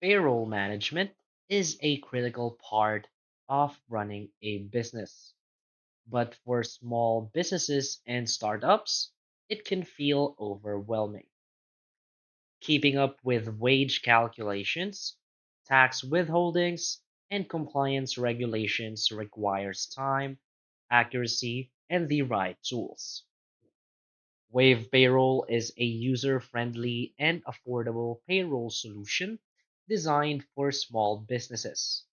Payroll management is a critical part of running a business, but for small businesses and startups, it can feel overwhelming. Keeping up with wage calculations, tax withholdings, and compliance regulations requires time, accuracy, and the right tools. Wave Payroll is a user friendly and affordable payroll solution designed for small businesses.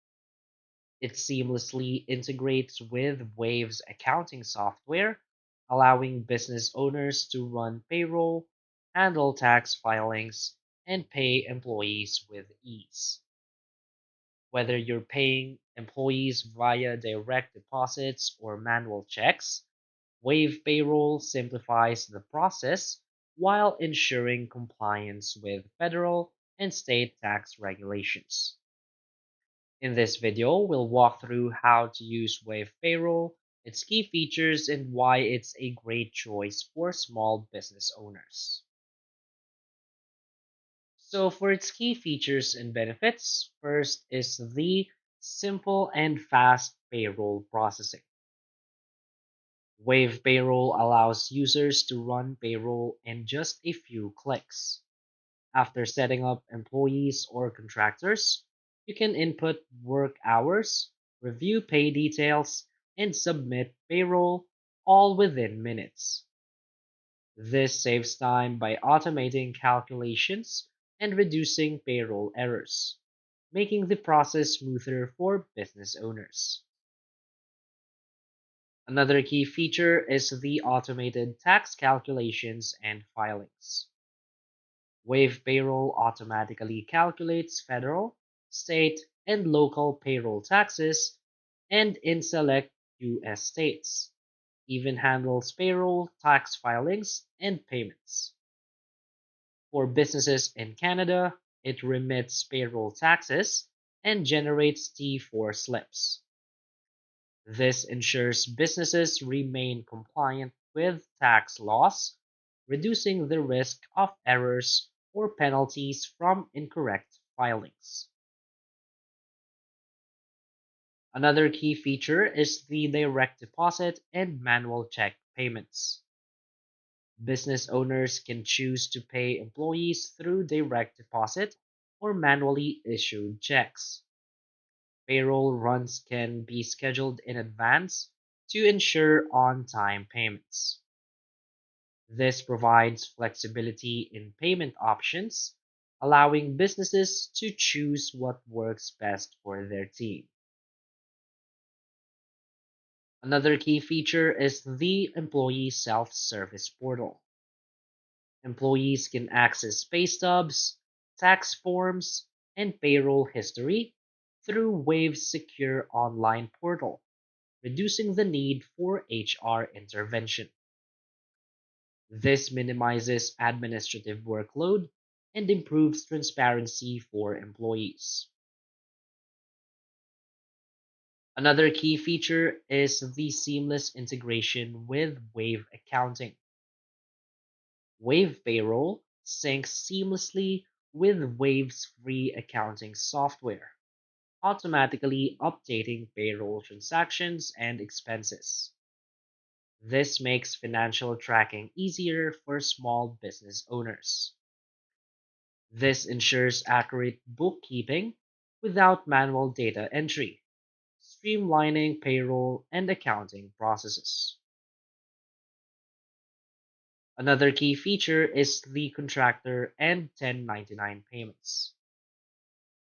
It seamlessly integrates with Wave's accounting software, allowing business owners to run payroll, handle tax filings, and pay employees with ease. Whether you're paying employees via direct deposits or manual checks, Wave Payroll simplifies the process while ensuring compliance with federal and state tax regulations. In this video, we'll walk through how to use Wave Payroll, its key features, and why it's a great choice for small business owners. So, for its key features and benefits, first is the simple and fast payroll processing. Wave Payroll allows users to run payroll in just a few clicks. After setting up employees or contractors, you can input work hours, review pay details, and submit payroll all within minutes. This saves time by automating calculations and reducing payroll errors, making the process smoother for business owners. Another key feature is the automated tax calculations and filings. Wave Payroll automatically calculates federal, state, and local payroll taxes, and in select US states, even handles payroll tax filings and payments. For businesses in Canada, it remits payroll taxes and generates T4 slips. This ensures businesses remain compliant with tax laws, reducing the risk of errors or penalties from incorrect filings. Another key feature is the direct deposit and manual check payments. Business owners can choose to pay employees through direct deposit or manually issued checks. Payroll runs can be scheduled in advance to ensure on time payments. This provides flexibility in payment options, allowing businesses to choose what works best for their team. Another key feature is the employee self service portal. Employees can access pay stubs, tax forms, and payroll history through Wave's secure online portal, reducing the need for HR intervention. This minimizes administrative workload and improves transparency for employees. Another key feature is the seamless integration with Wave accounting. Wave Payroll syncs seamlessly with Wave's free accounting software, automatically updating payroll transactions and expenses. This makes financial tracking easier for small business owners. This ensures accurate bookkeeping without manual data entry, streamlining payroll and accounting processes. Another key feature is the contractor and 1099 payments.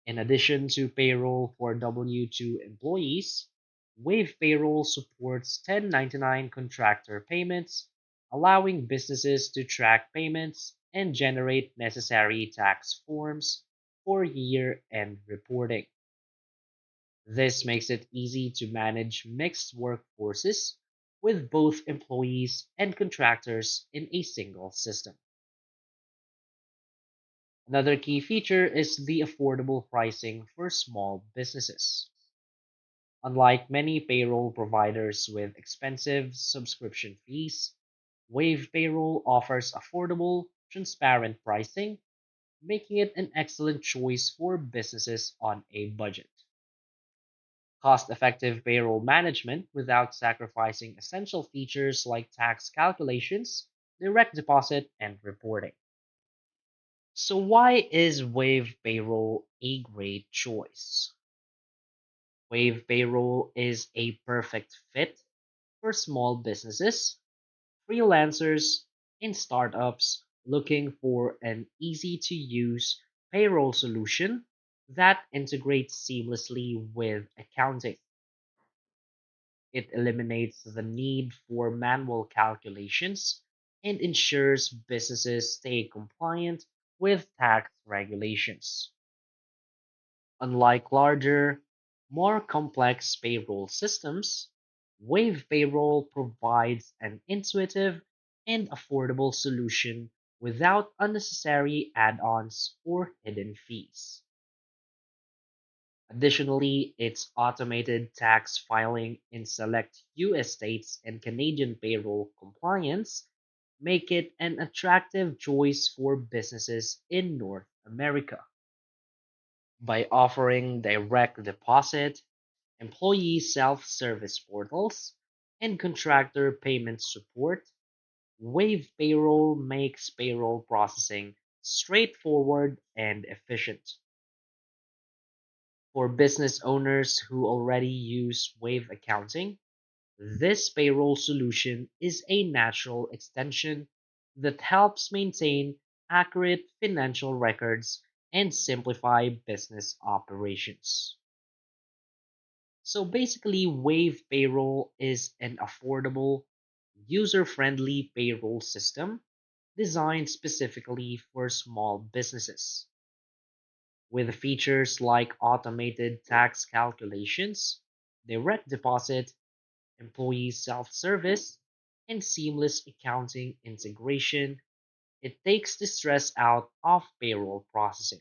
In addition to payroll for W-2 employees, Wave Payroll supports 1099 contractor payments, allowing businesses to track payments and generate necessary tax forms for year-end reporting. This makes it easy to manage mixed workforces with both employees and contractors in a single system. Another key feature is the affordable pricing for small businesses. Unlike many payroll providers with expensive subscription fees, Wave Payroll offers affordable, transparent pricing, making it an excellent choice for businesses on a budget. Cost effective payroll management without sacrificing essential features like tax calculations, direct deposit, and reporting. So, why is Wave Payroll a great choice? Wave Payroll is a perfect fit for small businesses, freelancers, and startups looking for an easy to use payroll solution that integrates seamlessly with accounting. It eliminates the need for manual calculations and ensures businesses stay compliant with tax regulations. Unlike larger, more complex payroll systems, Wave Payroll provides an intuitive and affordable solution without unnecessary add ons or hidden fees. Additionally, its automated tax filing in select US states and Canadian payroll compliance make it an attractive choice for businesses in North America. By offering direct deposit, employee self-service portals, and contractor payment support, Wave Payroll makes payroll processing straightforward and efficient. For business owners who already use Wave Accounting, this payroll solution is a natural extension that helps maintain accurate financial records and simplify business operations. So basically, Wave Payroll is an affordable, user friendly payroll system designed specifically for small businesses. With features like automated tax calculations, direct deposit, employee self service, and seamless accounting integration, it takes the stress out of payroll processing.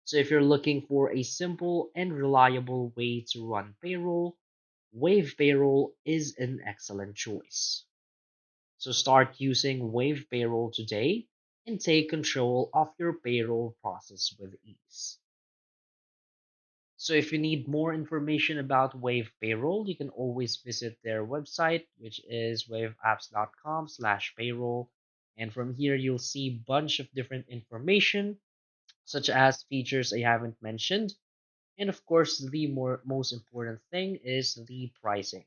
So if you're looking for a simple and reliable way to run payroll, Wave Payroll is an excellent choice. So start using Wave Payroll today and take control of your payroll process with ease. So if you need more information about Wave Payroll, you can always visit their website, which is waveapps.com/payroll. And from here, you'll see a bunch of different information, such as features I haven't mentioned. And of course, the most important thing is the pricing.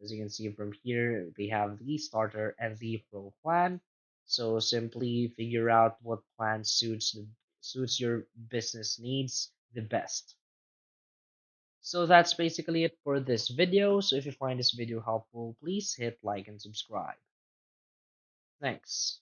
As you can see from here, they have the starter and the pro plan. So simply figure out what plan suits your business needs the best. So that's basically it for this video. So if you find this video helpful, please hit like and subscribe. Thanks.